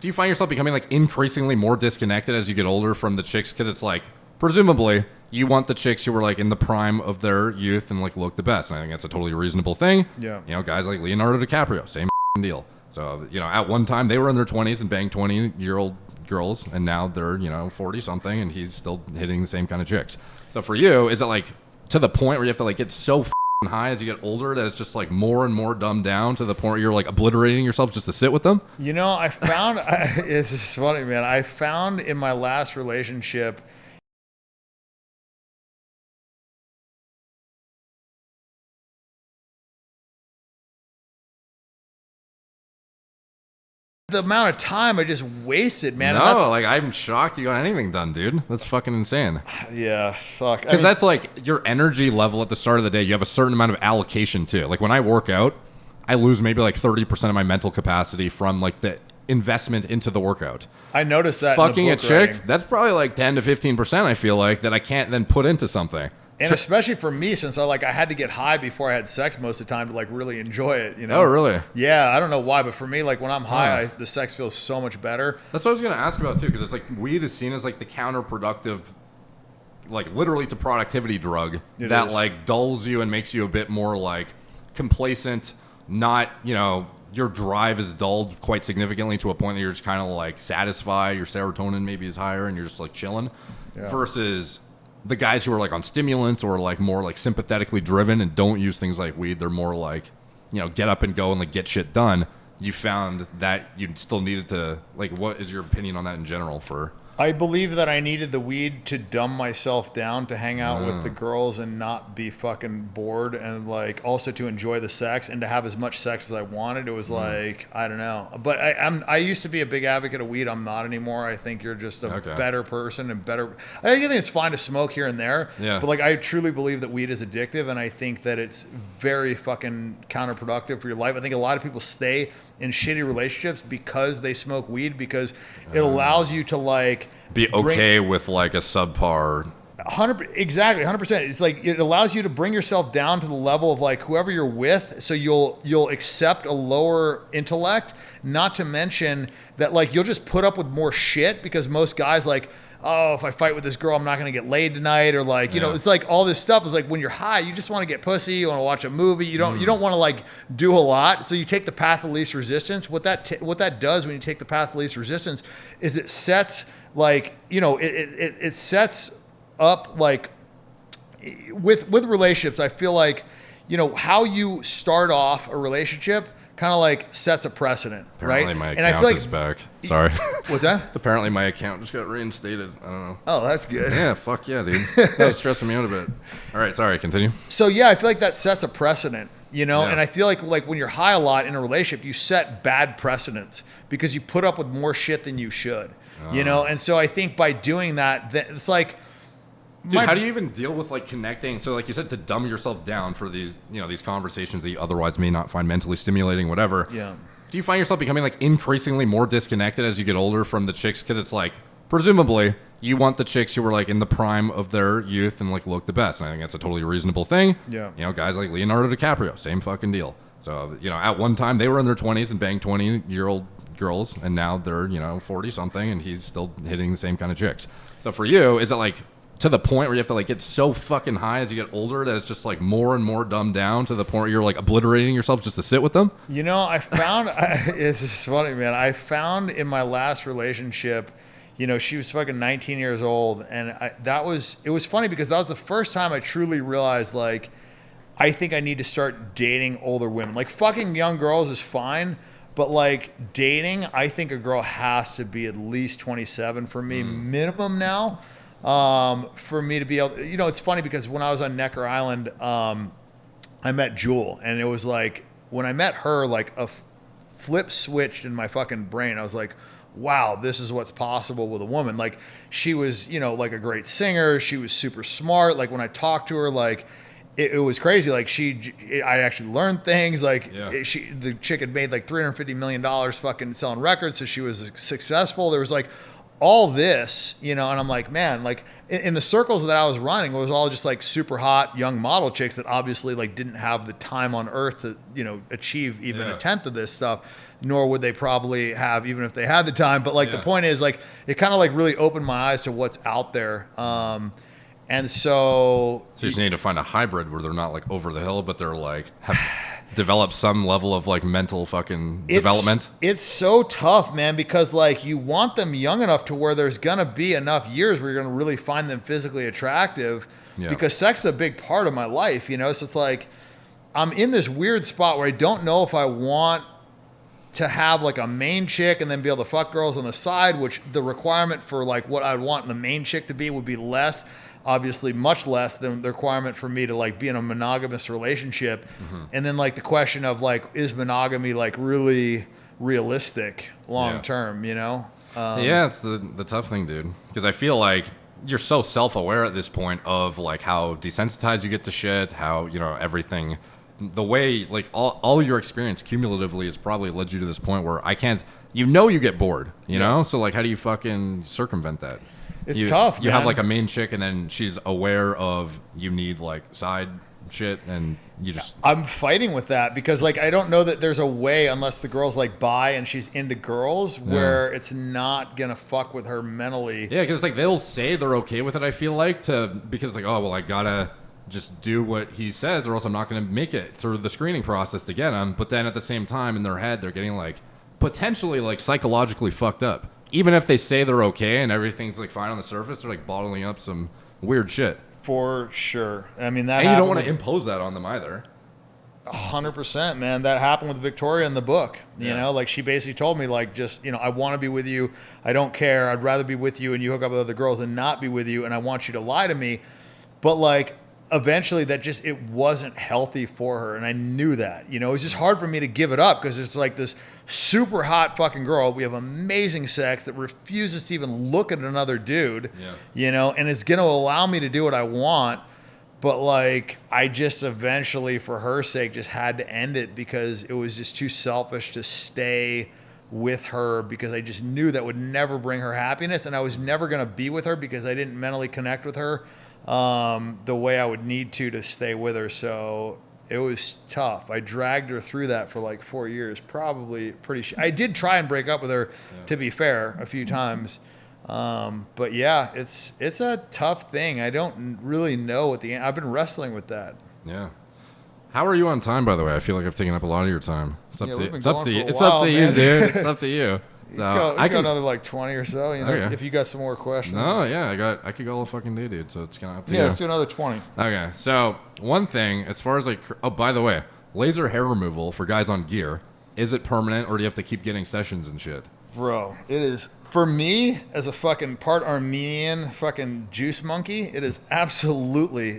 do you find yourself becoming like increasingly more disconnected as you get older from the chicks? Because it's like, presumably, you want the chicks who were like in the prime of their youth and like look the best. And I think that's a totally reasonable thing. Yeah. You know, guys like Leonardo DiCaprio, same deal. So, you know, at one time they were in their 20s and banged 20-year-old girls, and now they're, you know, 40 something and he's still hitting the same kind of chicks. So for you, is it like to the point where you have to like get so high as you get older that it's just like more and more dumbed down to the point where you're like obliterating yourself just to sit with them? You know, I found it's just funny, man. I found in my last relationship, the amount of time I just wasted, man. No, and that's, like I'm shocked you got anything done, dude. That's fucking insane. yeah, fuck. Because that's like your energy level at the start of the day. You have a certain amount of allocation to it. Like when I work out, I lose maybe like 30% of my mental capacity from like the investment into the workout. I noticed that. Fucking in a the book chick, writing. that's probably like 10 to 15%, I feel like, that I can't then put into something. And especially for me, since I had to get high before I had sex most of the time to like really enjoy it, you know? Oh, really? Yeah, I don't know why, but for me, like when I'm high, Huh. the sex feels so much better. That's what I was going to ask about too, because it's like weed is seen as like the counterproductive, like literally to productivity drug that is. like dulls you and makes you a bit more like complacent, not, you know, your drive is dulled quite significantly to a point that you're just kind of like satisfied, your serotonin maybe is higher and you're just like chilling, versus the guys who are like on stimulants or like more like sympathetically driven and don't use things like weed. They're more like, you know, get up and go and like get shit done. You found that you still needed to, like, what is your opinion on that in general for? I believe that I needed the weed to dumb myself down, to hang out with the girls and not be fucking bored, and like also to enjoy the sex and to have as much sex as I wanted. It was like, I don't know, but I used to be a big advocate of weed. I'm not anymore. I think you're just a better person and better. I think it's fine to smoke here and there, but like I truly believe that weed is addictive, and I think that it's very fucking counterproductive for your life. I think a lot of people stay in shitty relationships because they smoke weed, because it allows you to like be okay with like a subpar. 100%, exactly, 100%. It's like it allows you to bring yourself down to the level of like whoever you're with, so you'll accept a lower intellect. Not to mention that like you'll just put up with more shit, because most guys like, oh, if I fight with this girl, I'm not going to get laid tonight, or like, you know, it's like all this stuff is like when you're high, you just want to get pussy, you want to watch a movie, you don't want to like do a lot, so you take the path of least resistance. What that does when you take the path of least resistance is it sets like, you know, it sets up like with relationships. I feel like, you know, how you start off a relationship kind of like sets a precedent, Apparently right? my And I account feel like is back. Sorry. What's that? Apparently my account just got reinstated. I don't know. Oh, that's good. Yeah, fuck yeah, dude. That was stressing me out a bit. All right, sorry, continue. So yeah, I feel like that sets a precedent, you know? Yeah. And I feel like when you're high a lot in a relationship, you set bad precedents because you put up with more shit than you should, you know? And so I think by doing that, it's like, dude, how do you even deal with like connecting? So like you said, to dumb yourself down for these, you know, these conversations that you otherwise may not find mentally stimulating, whatever. Yeah. Do you find yourself becoming like increasingly more disconnected as you get older from the chicks? Because it's like, presumably, you want the chicks who were like in the prime of their youth and like look the best. And I think that's a totally reasonable thing. Yeah. You know, guys like Leonardo DiCaprio, same fucking deal. So, you know, at one time they were in their 20s and banged 20-year-old girls, and now they're, you know, 40 something and he's still hitting the same kind of chicks. So for you, is it like to the point where you have to like get so fucking high as you get older that it's just like more and more dumbed down to the point where you're like obliterating yourself just to sit with them? You know, I found it's just funny, man. I found in my last relationship, you know, she was fucking 19 years old, and it was funny because that was the first time I truly realized like I think I need to start dating older women. Like fucking young girls is fine, but like dating, I think a girl has to be at least 27 for me, minimum now. For me to be able, you know, it's funny because when I was on Necker Island, I met Jewel, and it was like when I met her, like a flip switched in my fucking brain. I was like, wow, this is what's possible with a woman. Like she was, you know, like a great singer. She was super smart. Like when I talked to her, like it was crazy. Like I actually learned things. Like the chick had made like $350 million fucking selling records. So she was successful. There was like all this, you know, and I'm like, man, like in the circles that I was running, it was all just like super hot young model chicks that obviously like didn't have the time on earth to, you know, achieve even a tenth of this stuff, nor would they probably have even if they had the time. But like the point is, like, it kind of like really opened my eyes to what's out there. And so you just need to find a hybrid where they're not like over the hill, but they're like have developed some level of like mental fucking development. It's so tough, man, because like you want them young enough to where there's gonna be enough years where you're gonna really find them physically attractive, because sex is a big part of my life, you know. So it's like I'm in this weird spot where I don't know if I want to have like a main chick and then be able to fuck girls on the side, which the requirement for like what I'd want the main chick to be would be less. Obviously much less than the requirement for me to like be in a monogamous relationship. And then like the question of like, is monogamy like really realistic long term, you know? It's the tough thing, dude. Because I feel like you're so self-aware at this point of like how desensitized you get to shit, how, you know, everything, the way like all your experience cumulatively has probably led you to this point where you know, you get bored, you know? So like, how do you fucking circumvent that? It's tough, man. You have like a main chick and then she's aware of you need like side shit and you just... I'm fighting with that because like I don't know that there's a way, unless the girl's like bi and she's into girls, where it's not gonna fuck with her mentally. Yeah, because like they'll say they're okay with it, I feel like, because like, oh, well, I gotta just do what he says or else I'm not gonna make it through the screening process to get him. But then at the same time in their head, they're getting like potentially like psychologically fucked up. Even if they say they're okay and everything's like fine on the surface, they're like bottling up some weird shit. For sure. I mean, that. And you don't want to impose that on them either. 100%, man. That happened with Victoria in the book. You know, like she basically told me, like, just, you know, I want to be with you. I don't care. I'd rather be with you and you hook up with other girls than not be with you. And I want you to lie to me. But like, eventually that just, it wasn't healthy for her. And I knew that, you know, it was just hard for me to give it up because it's like this super hot fucking girl. We have amazing sex that refuses to even look at another dude, you know, and it's going to allow me to do what I want. But like, I just eventually, for her sake, just had to end it because it was just too selfish to stay with her because I just knew that would never bring her happiness. And I was never going to be with her because I didn't mentally connect with her the way I would need to stay with her. So it was tough. I dragged her through that for like 4 years, probably I did try and break up with her, to be fair, a few times. But yeah, it's a tough thing. I don't really know what I've been wrestling with that. Yeah. How are you on time, by the way? I feel like I've taken up a lot of your time. It's up to you. It's up to you, dude. It's up to you. So I can go another like 20 or so, you know, if you got some more questions. No, yeah, I could go all fucking day, dude. So it's kind of up to you. Yeah, let's do another 20. Okay, so one thing, as far as like, oh, by the way, laser hair removal for guys on gear, is it permanent or do you have to keep getting sessions and shit? Bro, it is, for me, as a fucking part Armenian fucking juice monkey, it is absolutely